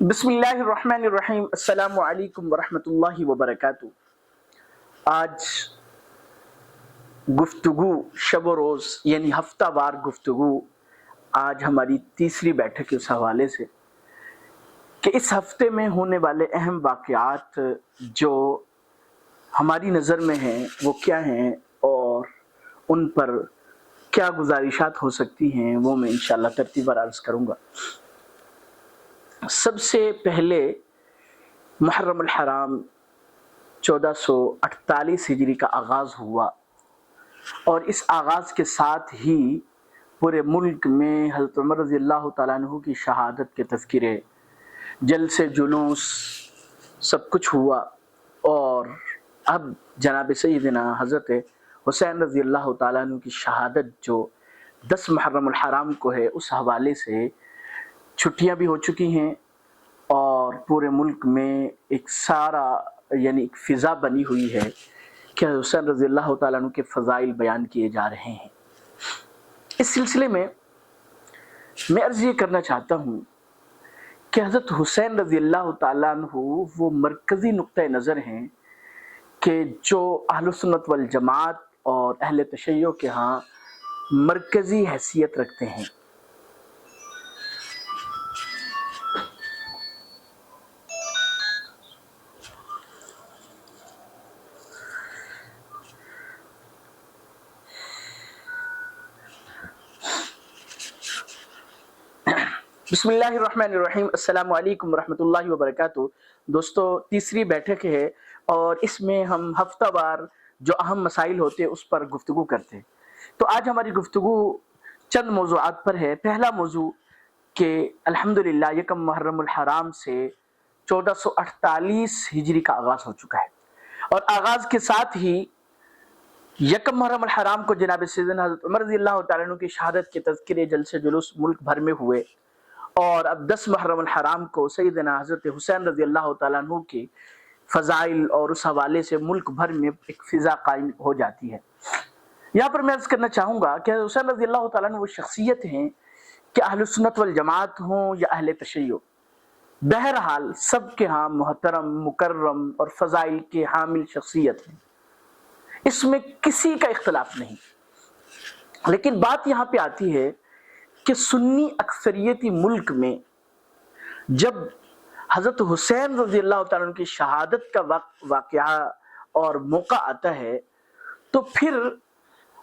بسم اللہ الرحمن الرحیم۔ السلام علیکم ورحمۃ اللہ وبرکاتہ۔ آج گفتگو شب و روز یعنی ہفتہ وار گفتگو آج ہماری تیسری بیٹھک اس حوالے سے کہ اس ہفتے میں ہونے والے اہم واقعات جو ہماری نظر میں ہیں وہ کیا ہیں اور ان پر کیا گزارشات ہو سکتی ہیں وہ میں انشاءاللہ ترتیب بر عرض کروں گا۔ سب سے پہلے محرم الحرام 1448 ہجری کا آغاز ہوا اور اس آغاز کے ساتھ ہی پورے ملک میں حضرت عمر رضی اللہ تعالیٰ عنہ کی شہادت کے تذکرے، جلسے جلوس سب کچھ ہوا، اور اب جناب سیدنا حضرت حسین رضی اللہ تعالیٰ عنہ کی شہادت جو 10 محرم الحرام کو ہے، اس حوالے سے چھٹیاں بھی ہو چکی ہیں اور پورے ملک میں ایک ایک فضا بنی ہوئی ہے کہ حسین رضی اللہ تعالیٰ عنہ کے فضائل بیان کیے جا رہے ہیں۔ اس سلسلے میں عرض یہ کرنا چاہتا ہوں کہ حضرت حسین رضی اللہ تعالیٰ عنہ وہ مرکزی نقطہ نظر ہیں کہ جو اہل سنت والجماعت اور اہل تشیع کے ہاں مرکزی حیثیت رکھتے ہیں۔ بسم اللہ الرحمن الرحیم۔ السلام علیکم ورحمۃ اللہ وبرکاتہ۔ دوستو، تیسری بیٹھک ہے اور اس میں ہم ہفتہ وار جو اہم مسائل ہوتے ہیں اس پر گفتگو کرتے ہیں۔ تو آج ہماری گفتگو چند موضوعات پر ہے۔ پہلا موضوع کہ الحمدللہ یکم محرم الحرام سے 1448 ہجری کا آغاز ہو چکا ہے، اور آغاز کے ساتھ ہی یکم محرم الحرام کو جناب سیدنا حضرت عمر رضی اللہ تعالیٰ عنہ کی شہادت کے تذکرے، جلسے جلوس ملک بھر میں ہوئے، اور اب 10 محرم الحرام کو سیدنا حضرت حسین رضی اللہ تعالیٰ عنہ کی فضائل اور اس حوالے سے ملک بھر میں ایک فضا قائم ہو جاتی ہے۔ یہاں پر میں عرض کرنا چاہوں گا کہ حسین رضی اللہ تعالیٰ عنہ وہ شخصیت ہیں کہ اہل سنت والجماعت ہوں یا اہل تشیع، بہرحال سب کے ہاں محترم، مکرم اور فضائل کے حامل شخصیت ہیں، اس میں کسی کا اختلاف نہیں۔ لیکن بات یہاں پہ آتی ہے کہ سنی اکثریتی ملک میں جب حضرت حسین رضی اللہ تعالیٰ عنہ کی شہادت کا واقعہ اور موقع آتا ہے تو پھر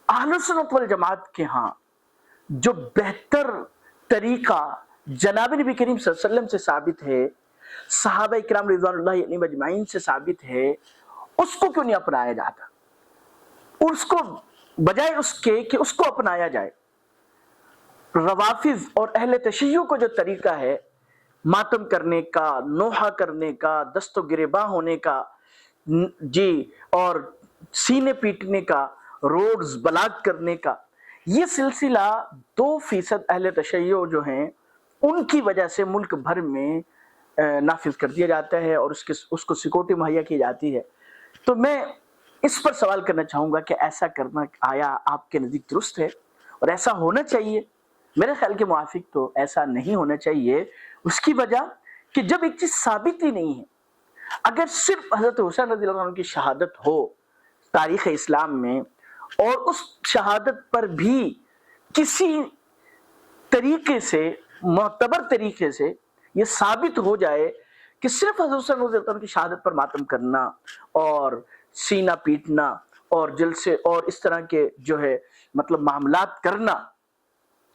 اہل سنت والجماعت کے ہاں جو بہتر طریقہ جناب نبی کریم صلی اللہ علیہ وسلم سے ثابت ہے، صحابہ کرام رضوان اللہ علیہم اجمعین سے ثابت ہے، اس کو کیوں نہیں اپنایا جاتا؟ اس کو بجائے اس کے کہ اس کو اپنایا جائے، روافض اور اہل تشیع کو جو طریقہ ہے ماتم کرنے کا، نوحہ کرنے کا، دست و گریباں ہونے کا، اور سینے پیٹنے کا، روڈز بلاک کرنے کا، یہ سلسلہ 2% اہل تشیع جو ہیں ان کی وجہ سے ملک بھر میں نافذ کر دیا جاتا ہے اور اس کو سیکورٹی مہیا کی جاتی ہے۔ تو میں اس پر سوال کرنا چاہوں گا کہ ایسا کرنا آیا آپ کے نزدیک درست ہے؟ اور ایسا ہونا چاہیے؟ میرے خیال کے موافق تو ایسا نہیں ہونا چاہیے۔ اس کی وجہ کہ جب ایک چیز ثابت ہی نہیں ہے، اگر صرف حضرت حسین رضی اللہ عنہ کی شہادت ہو تاریخ اسلام میں اور اس شہادت پر بھی کسی طریقے سے، معتبر طریقے سے یہ ثابت ہو جائے کہ صرف حضرت حسین رضی اللہ عنہ کی شہادت پر ماتم کرنا اور سینہ پیٹنا اور جلسے اور اس طرح کے جو ہے معاملات کرنا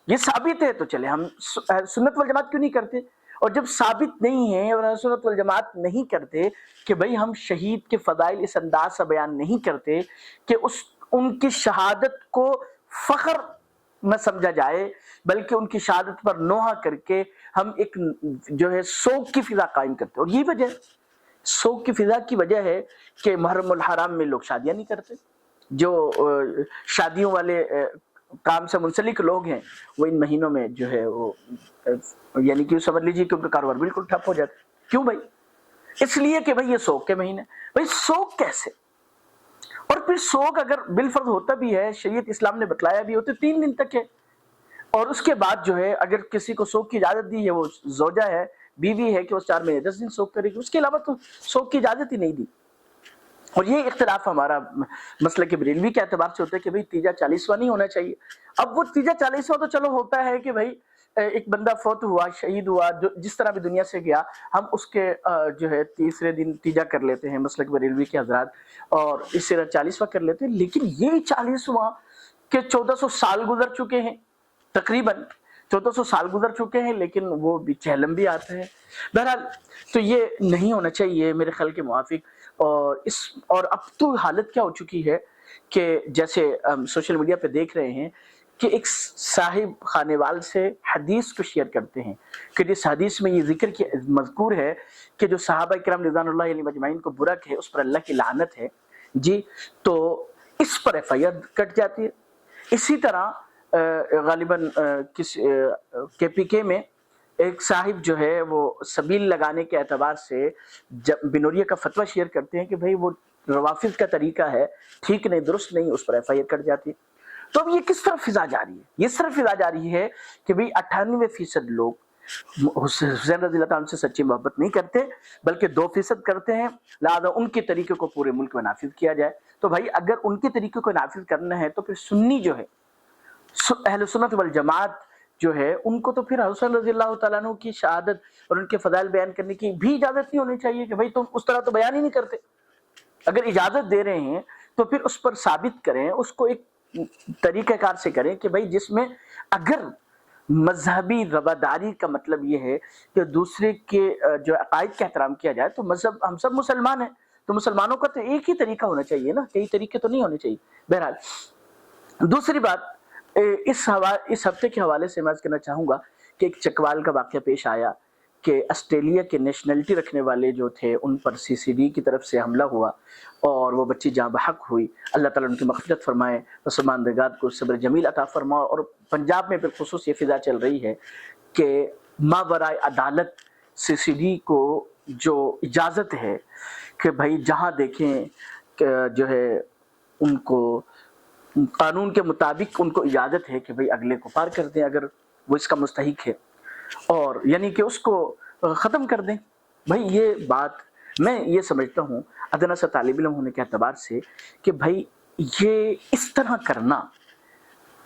یہ ثابت ہے، تو چلے ہم سنت والجماعت کیوں نہیں کرتے؟ اور جب ثابت نہیں ہے اور سنت والجماعت نہیں کرتے کہ بھئی ہم شہید کے فضائل اس انداز سے بیان نہیں کرتے کہ ان کی شہادت کو فخر نہ سمجھا جائے، بلکہ ان کی شہادت پر نوحہ کر کے ہم ایک جو ہے سوگ کی فضا قائم کرتے، اور یہی وجہ سوگ کی فضا کی وجہ ہے کہ محرم الحرام میں لوگ شادیاں نہیں کرتے۔ جو شادیوں والے کام سے منسلک لوگ ہیں وہ ان مہینوں میں جو ہے وہ یعنی کہ سمجھ لیجیے کہ ان کا کاروبار بالکل ٹھپ ہو جاتا ہے۔ کیوں بھائی؟ اس لیے کہ بھائی یہ سوگ کے مہینے، بھائی سوگ کیسے؟ اور پھر سوگ اگر بالفرض ہوتا بھی ہے، شریعت اسلام نے بتلایا بھی ہوتا 3 دن تک ہے، اور اس کے بعد جو ہے اگر کسی کو سوگ کی اجازت دی ہے وہ زوجہ ہے بیوی ہے کہ وہ 4 مہینے 10 دن سوگ کرے گی، اس کے علاوہ تو سوگ کی اجازت ہی نہیں دی۔ اور یہ اختلاف ہمارا مسلک بریلوی کے اعتبار سے ہوتا ہے کہ بھئی تیجا 40واں نہیں ہونا چاہیے۔ اب وہ تیجا 40واں تو چلو ہوتا ہے کہ بھئی ایک بندہ فوت ہوا، شہید ہوا، جو جس طرح بھی دنیا سے گیا، ہم اس کے جو ہے تیسرے دن تیجا کر لیتے ہیں مسلک بریلوی کے حضرات، اور اس طرح 40واں کر لیتے ہیں۔ لیکن یہ 40واں کہ 1400 سال گزر چکے ہیں، تقریباً 1400 سال گزر چکے ہیں، لیکن وہ بھی چہلم بھی آتا ہے۔ بہرحال تو یہ نہیں ہونا چاہیے میرے خیال کے موافق۔ اور اب تو حالت کیا ہو چکی ہے کہ جیسے سوشل میڈیا پہ دیکھ رہے ہیں کہ ایک صاحب خانیوال سے حدیث کو شیئر کرتے ہیں کہ جس حدیث میں یہ ذکر مذکور ہے کہ جو صحابہ کرام رضوان اللہ علیہم اجمعین کو برا کہے اس پر اللہ کی لعنت ہے جی، تو اس پر ایف آئی آر کٹ جاتی ہے۔ اسی طرح غالباً کے پی کے میں ایک صاحب جو ہے وہ سبیل لگانے کے اعتبار سے جب بنوریہ کا فتویٰ شیئر کرتے ہیں کہ بھئی وہ روافض کا طریقہ ہے، ٹھیک نہیں، درست نہیں، اس پر ایف آئی آر کٹ جاتی ہے۔ تو اب یہ کس طرف فضا جا رہی ہے؟ یہ صرف فضا جا رہی ہے کہ بھئی 98% لوگ حسین رضی اللہ عنہ سے سچی محبت نہیں کرتے بلکہ 2% کرتے ہیں، لہذا ان کے طریقے کو پورے ملک میں نافذ کیا جائے۔ تو بھائی اگر ان کے طریقے کو نافذ کرنا ہے تو پھر سنی جو ہے، اہل سنت والجماعت جو ہے، ان کو تو پھر حسین رضی اللہ تعالیٰ عنہ کی شہادت اور ان کے فضائل بیان کرنے کی بھی اجازت نہیں ہونی چاہیے کہ بھئی تم اس طرح تو بیان ہی نہیں کرتے۔ اگر اجازت دے رہے ہیں تو پھر اس پر ثابت کریں، اس کو ایک طریقہ کار سے کریں کہ بھئی جس میں اگر مذہبی رواداری کا مطلب یہ ہے کہ دوسرے کے جو عقائد کا احترام کیا جائے، تو مذہب ہم سب مسلمان ہیں، تو مسلمانوں کا تو ایک ہی طریقہ ہونا چاہیے نا، کئی طریقے تو نہیں ہونے چاہیے۔ بہرحال دوسری بات اس ہفتے کے حوالے سے میں عرض کرنا چاہوں گا کہ ایک چکوال کا واقعہ پیش آیا کہ آسٹریلیا کے نیشنلٹی رکھنے والے جو تھے ان پر سی سی ڈی کی طرف سے حملہ ہوا اور وہ بچی جاں بحق ہوئی۔ اللہ تعالیٰ ان کی مغفرت فرمائے، مسلمان درگاہ کو صبر جمیل عطا فرمائے۔ اور پنجاب میں بالخصوص یہ فضا چل رہی ہے کہ ماورائے عدالت سی سی ڈی کو جو اجازت ہے کہ بھائی جہاں دیکھیں کہ جو ہے ان کو قانون کے مطابق ان کو اجازت ہے کہ بھئی اگلے کو پار کر دیں اگر وہ اس کا مستحق ہے، اور یعنی کہ اس کو ختم کر دیں۔ بھئی یہ بات میں یہ سمجھتا ہوں ادنا سا طالب علم ہونے کے اعتبار سے کہ بھئی یہ اس طرح کرنا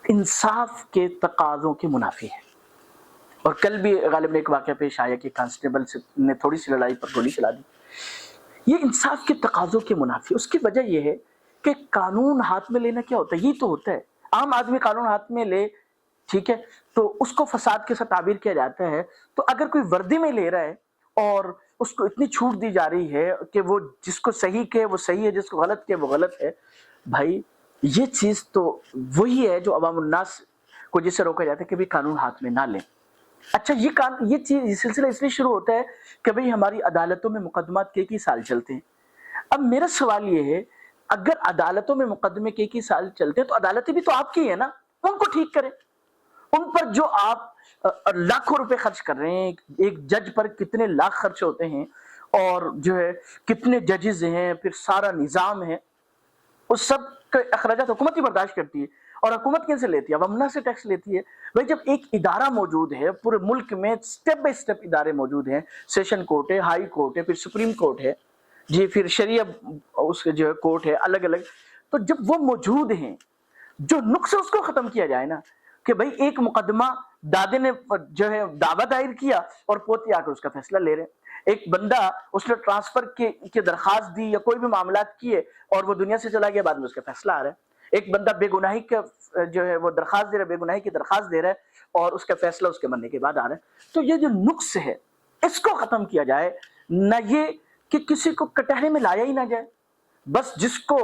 انصاف کے تقاضوں کے منافی ہے۔ اور کل بھی غالباً ایک واقعہ پیش آیا کہ کانسٹیبل نے تھوڑی سی لڑائی پر گولی چلا دی۔ یہ انصاف کے تقاضوں کے منافی۔ اس کی وجہ یہ ہے کہ قانون ہاتھ میں لینا کیا ہوتا ہے؟ یہ تو ہوتا ہے عام آدمی قانون ہاتھ میں لے، ٹھیک ہے، تو اس کو فساد کے ساتھ تعبیر کیا جاتا ہے۔ تو اگر کوئی وردی میں لے رہا ہے اور اس کو اتنی چھوٹ دی جا رہی ہے کہ وہ جس کو صحیح کہے وہ صحیح ہے، جس کو غلط کہے وہ غلط ہے، بھائی یہ چیز تو وہی ہے جو عوام الناس کو جس سے روکا جاتا ہے کہ بھی قانون ہاتھ میں نہ لیں۔ اچھا یہ چیز یہ سلسلہ اس لیے شروع ہوتا ہے کہ بھئی ہماری عدالتوں میں مقدمات کئی سال چلتے ہیں۔ اب میرا سوال یہ ہے اگر عدالتوں میں مقدمے کئی سال چلتے ہیں تو عدالتیں بھی تو آپ کی ہیں نا، ان کو ٹھیک کریں۔ ان پر جو آپ لاکھوں روپے خرچ کر رہے ہیں، ایک جج پر کتنے لاکھ خرچ ہوتے ہیں اور جو ہے کتنے ججز ہیں، پھر سارا نظام ہے، اس سب کے اخراجات حکومت ہی برداشت کرتی ہے۔ اور حکومت کیسے لیتی ہے؟ عوام سے ٹیکس لیتی ہے۔ بھائی جب ایک ادارہ موجود ہے پورے ملک میں، سٹیپ بائی سٹیپ ادارے موجود ہیں، سیشن کورٹ ہے، ہائی کورٹ ہے، پھر سپریم کورٹ ہے جی، پھر شریعہ اس کے جو ہے کورٹ ہے، الگ الگ، تو جب وہ موجود ہیں جو نقص اس کو ختم کیا جائے نا کہ بھئی ایک مقدمہ دادے نے جو ہے دعویٰ دائر کیا اور پوتی آ کر اس کا فیصلہ لے رہے ہیں۔ ایک بندہ اس نے ٹرانسفر کی درخواست دی یا کوئی بھی معاملات کیے اور وہ دنیا سے چلا گیا، بعد میں اس کا فیصلہ آ رہا ہے۔ ایک بندہ بے گناہی کا جو ہے وہ درخواست دے رہا ہے، بے گناہی کی درخواست دے رہا ہے اور اس کا فیصلہ اس کے مرنے کے بعد آ رہا ہے۔ تو یہ جو نقص ہے اس کو ختم کیا جائے، نہ یہ کہ کسی کو کٹہرے میں لایا ہی نہ جائے۔ بس جس کو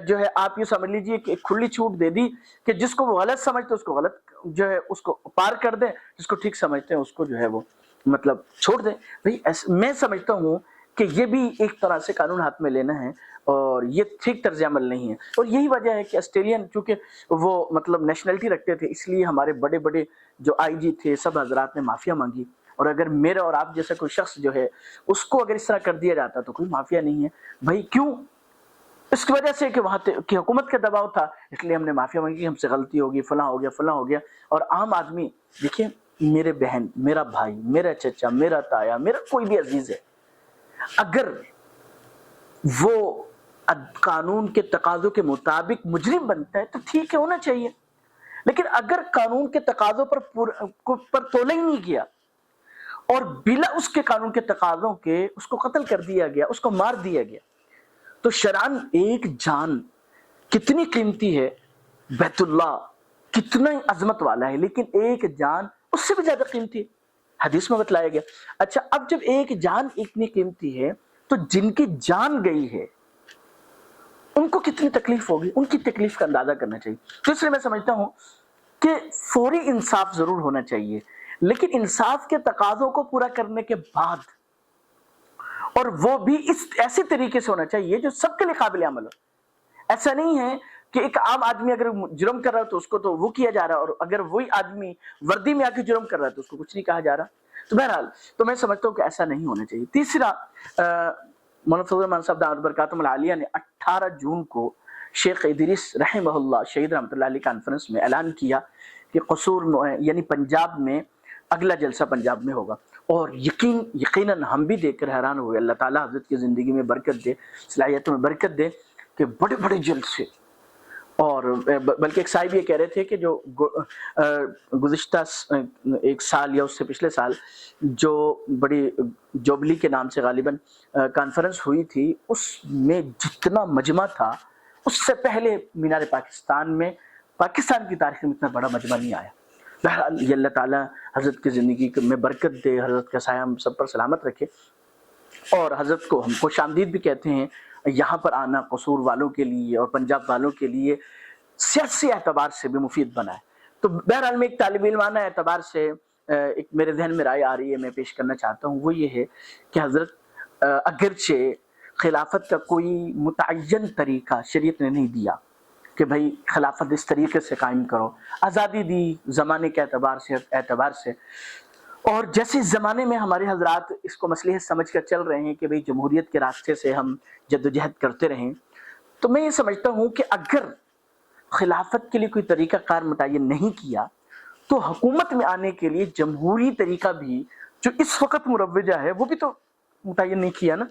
جو ہے آپ یہ سمجھ لیجئے کہ کھلی چھوٹ دے دی کہ جس کو وہ غلط سمجھتے اس کو غلط جو ہے اس کو پار کر دیں، جس کو ٹھیک سمجھتے ہیں اس کو جو ہے وہ مطلب چھوڑ دیں۔ بھئی میں سمجھتا ہوں کہ یہ بھی ایک طرح سے قانون ہاتھ میں لینا ہے اور یہ ٹھیک طرز عمل نہیں ہے۔ اور یہی وجہ ہے کہ آسٹریلین چونکہ وہ مطلب نیشنلٹی رکھتے تھے، اس لیے ہمارے بڑے بڑے جو آئی جی تھے سب حضرات نے معافیا مانگی، اور اگر میرا اور آپ جیسا کوئی شخص جو ہے اس کو اگر اس طرح کر دیا جاتا تو کوئی معافیا نہیں ہے۔ بھائی کیوں؟ اس کی وجہ سے کہ وہاں کی حکومت کا دباؤ تھا، اس لیے ہم نے معافیا مانگی، ہم سے غلطی ہوگی، فلاں ہو گیا فلاں ہو گیا۔ اور عام آدمی دیکھیں میرے بہن، میرا بھائی، میرا چچا، میرا تایا، میرا کوئی بھی عزیز ہے، اگر وہ قانون کے تقاضوں کے مطابق مجرم بنتا ہے تو ٹھیک ہے، ہونا چاہیے، لیکن اگر قانون کے تقاضوں پر تولا ہی نہیں کیا اور بلا اس کے قانون کے تقاضوں کے اس کو قتل کر دیا گیا، اس کو مار دیا گیا، تو شرعاً ایک جان کتنی قیمتی ہے، بیت اللہ کتنا ہی عظمت والا ہے، لیکن ایک جان اس سے بھی زیادہ قیمتی ہے، حدیث میں بتلایا گیا۔ اچھا، اب جب ایک جان اتنی قیمتی ہے تو جن کی جان گئی ہے ان کو کتنی تکلیف ہوگی، ان کی تکلیف کا اندازہ کرنا چاہیے۔ تو اس لیے میں سمجھتا ہوں کہ فوری انصاف ضرور ہونا چاہیے، لیکن انصاف کے تقاضوں کو پورا کرنے کے بعد، اور وہ بھی اس ایسے طریقے سے ہونا چاہیے جو سب کے لیے قابل عمل ہو۔ ایسا نہیں ہے کہ ایک عام آدمی اگر جرم کر رہا ہے تو اس کو تو وہ کیا جا رہا ہے، اور اگر وہی آدمی وردی میں آ کے جرم کر رہا ہے تو اس کو کچھ نہیں کہا جا رہا۔ تو بہرحال تو میں سمجھتا ہوں کہ ایسا نہیں ہونا چاہیے۔ تیسرا، مولانا فضل الرحمان صاحب دامت برکاتہم العالیہ نے 18 جون کو شیخ ادریس رحمہ اللہ شہید رحمۃ اللہ علیہ کانفرنس میں اعلان کیا کہ قصور یعنی پنجاب میں اگلا جلسہ پنجاب میں ہوگا، اور یقیناً ہم بھی دیکھ کر حیران ہوئے۔ اللہ تعالیٰ حضرت کی زندگی میں برکت دے، صلاحیتوں میں برکت دے کہ بڑے بڑے جلسے، اور بلکہ ایک صاحب یہ کہہ رہے تھے کہ جو گزشتہ ایک سال یا اس سے پچھلے سال جو بڑی جوبلی کے نام سے غالباً کانفرنس ہوئی تھی، اس میں جتنا مجمع تھا اس سے پہلے مینار پاکستان میں پاکستان کی تاریخ میں اتنا بڑا مجمع نہیں آیا۔ بہرحال یہ اللہ تعالیٰ حضرت کی زندگی میں برکت دے، حضرت کا سایہ ہم سب پر سلامت رکھے، اور حضرت کو ہم خوش آمدید بھی کہتے ہیں۔ یہاں پر آنا قصور والوں کے لیے اور پنجاب والوں کے لیے سیاسی اعتبار سے بھی مفید بنا ہے۔ تو بہرحال میں ایک طالب علمانہ اعتبار سے ایک میرے ذہن میں رائے آ رہی ہے، میں پیش کرنا چاہتا ہوں، وہ یہ ہے کہ حضرت اگرچہ خلافت کا کوئی متعین طریقہ شریعت نے نہیں دیا کہ بھائی خلافت اس طریقے سے قائم کرو، آزادی دی زمانے کے اعتبار سے، اور جیسے اس زمانے میں ہمارے حضرات اس کو مصلحت سمجھ کر چل رہے ہیں کہ بھئی جمہوریت کے راستے سے ہم جدوجہد کرتے رہیں، تو میں یہ سمجھتا ہوں کہ اگر خلافت کے لیے کوئی طریقہ کار متعین نہیں کیا تو حکومت میں آنے کے لیے جمہوری طریقہ بھی جو اس وقت مروجہ ہے وہ بھی تو متعین نہیں کیا نا۔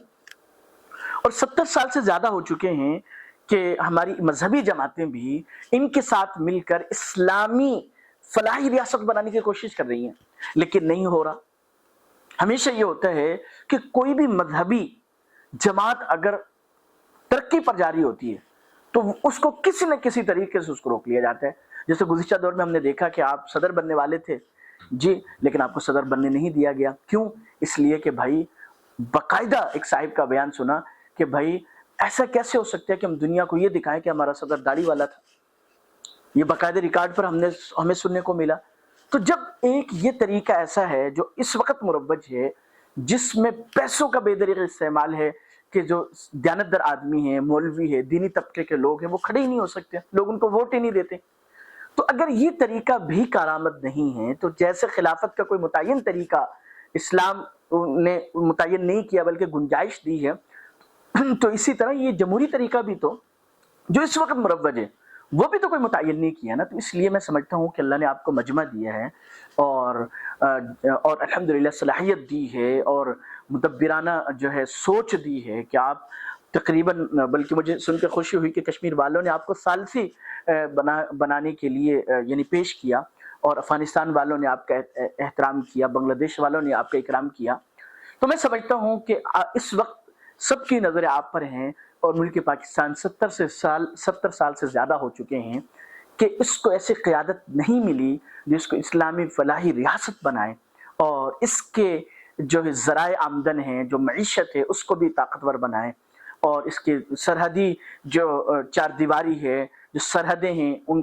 اور 70 سال سے زیادہ ہو چکے ہیں کہ ہماری مذہبی جماعتیں بھی ان کے ساتھ مل کر اسلامی فلاحی ریاست بنانے کی کوشش کر رہی ہیں، لیکن نہیں ہو رہا۔ ہمیشہ یہ ہوتا ہے کہ کوئی بھی مذہبی جماعت اگر ترقی پر جاری ہوتی ہے تو اس کو کسی نہ کسی طریقے سے اس کو روک لیا جاتا ہے۔ جیسے گزشتہ دور میں ہم نے دیکھا کہ آپ صدر بننے والے تھے جی، لیکن آپ کو صدر بننے نہیں دیا گیا، کیوں؟ اس لیے کہ بھائی باقاعدہ ایک صاحب کا بیان سنا کہ بھائی ایسا کیسے ہو سکتا ہے کہ ہم دنیا کو یہ دکھائیں کہ ہمارا صدر داڑھی والا تھا، یہ باقاعدہ ریکارڈ پر ہمیں سننے کو ملا۔ تو جب ایک یہ طریقہ ایسا ہے جو اس وقت مروج ہے، جس میں پیسوں کا بے دریغ استعمال ہے، کہ جو دیانتدار آدمی ہیں، مولوی ہے، دینی طبقے کے لوگ ہیں، وہ کھڑے ہی نہیں ہو سکتے، لوگ ان کو ووٹ ہی نہیں دیتے، تو اگر یہ طریقہ بھی کارآمد نہیں ہے تو جیسے خلافت کا کوئی متعین طریقہ اسلام نے متعین نہیں کیا بلکہ گنجائش دی ہے، تو اسی طرح یہ جمہوری طریقہ بھی تو جو اس وقت مروج ہے وہ بھی تو کوئی متعین نہیں کیا نا۔ تو اس لیے میں سمجھتا ہوں کہ اللہ نے آپ کو مجمع دیا ہے اور الحمدللہ صلاحیت دی ہے اور مدبرانہ جو ہے سوچ دی ہے کہ آپ تقریباً، بلکہ مجھے سن کے خوشی ہوئی کہ کشمیر والوں نے آپ کو ثالثی بنانے کے لیے یعنی پیش کیا، اور افغانستان والوں نے آپ کا احترام کیا، بنگلہ دیش والوں نے آپ کا اکرام کیا۔ تو میں سمجھتا ہوں کہ اس وقت سب کی نظریں آپ پر ہیں، اور ملک پاکستان 70 سال سے زیادہ ہو چکے ہیں کہ اس کو ایسی قیادت نہیں ملی جس کو اسلامی فلاحی ریاست بنائے، اور اس کے جو ذرائع آمدن ہیں، جو معیشت ہے، اس کو بھی طاقتور بنائے، اور اس کے سرحدی جو چار دیواری ہے، جو سرحدیں ہیں، ان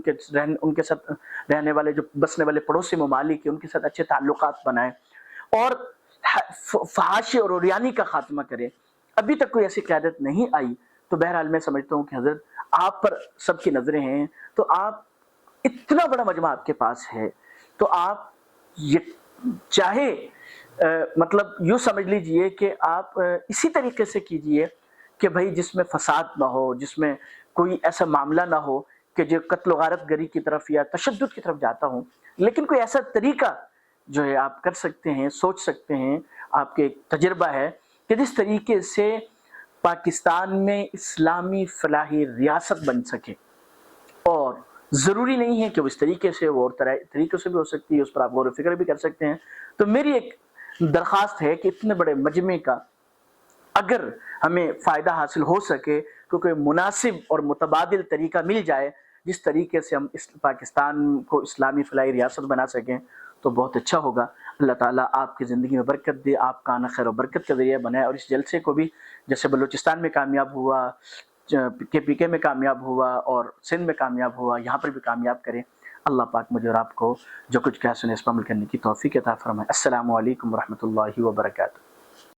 کے ساتھ رہنے والے جو بسنے والے پڑوسی ممالک ہیں ان کے ساتھ اچھے تعلقات بنائے، اور فحاشی اور عریانی کا خاتمہ کرے۔ ابھی تک کوئی ایسی قیادت نہیں آئی، تو بہرحال میں سمجھتا ہوں کہ حضرت آپ پر سب کی نظریں ہیں، تو آپ اتنا بڑا مجمع آپ کے پاس ہے، تو آپ یہ چاہے مطلب یوں سمجھ لیجئے کہ آپ اسی طریقے سے کیجئے کہ بھائی جس میں فساد نہ ہو، جس میں کوئی ایسا معاملہ نہ ہو کہ جو قتل و غارت گری کی طرف یا تشدد کی طرف جاتا ہوں، لیکن کوئی ایسا طریقہ جو ہے آپ کر سکتے ہیں، سوچ سکتے ہیں، آپ کے ایک تجربہ ہے کہ جس طریقے سے پاکستان میں اسلامی فلاحی ریاست بن سکے، اور ضروری نہیں ہے کہ وہ اس طریقے سے، وہ اور طریقوں سے بھی ہو سکتی ہے، اس پر آپ غور و فکر بھی کر سکتے ہیں۔ تو میری ایک درخواست ہے کہ اتنے بڑے مجمع کا اگر ہمیں فائدہ حاصل ہو سکے، کیونکہ مناسب اور متبادل طریقہ مل جائے جس طریقے سے ہم اس پاکستان کو اسلامی فلاحی ریاست بنا سکیں، تو بہت اچھا ہوگا۔ اللہ تعالیٰ آپ کی زندگی میں برکت دے، آپ کا آنا خیر و برکت کا ذریعہ بنائے، اور اس جلسے کو بھی جیسے بلوچستان میں کامیاب ہوا، کے میں کامیاب ہوا، اور سندھ میں کامیاب ہوا، یہاں پر بھی کامیاب کریں۔ اللہ پاک مجھے اور آپ کو جو کچھ کہا سنے اس پر عمل کرنے کی توفیق عطا فرمائے۔ السلام علیکم ورحمۃ اللہ وبرکاتہ۔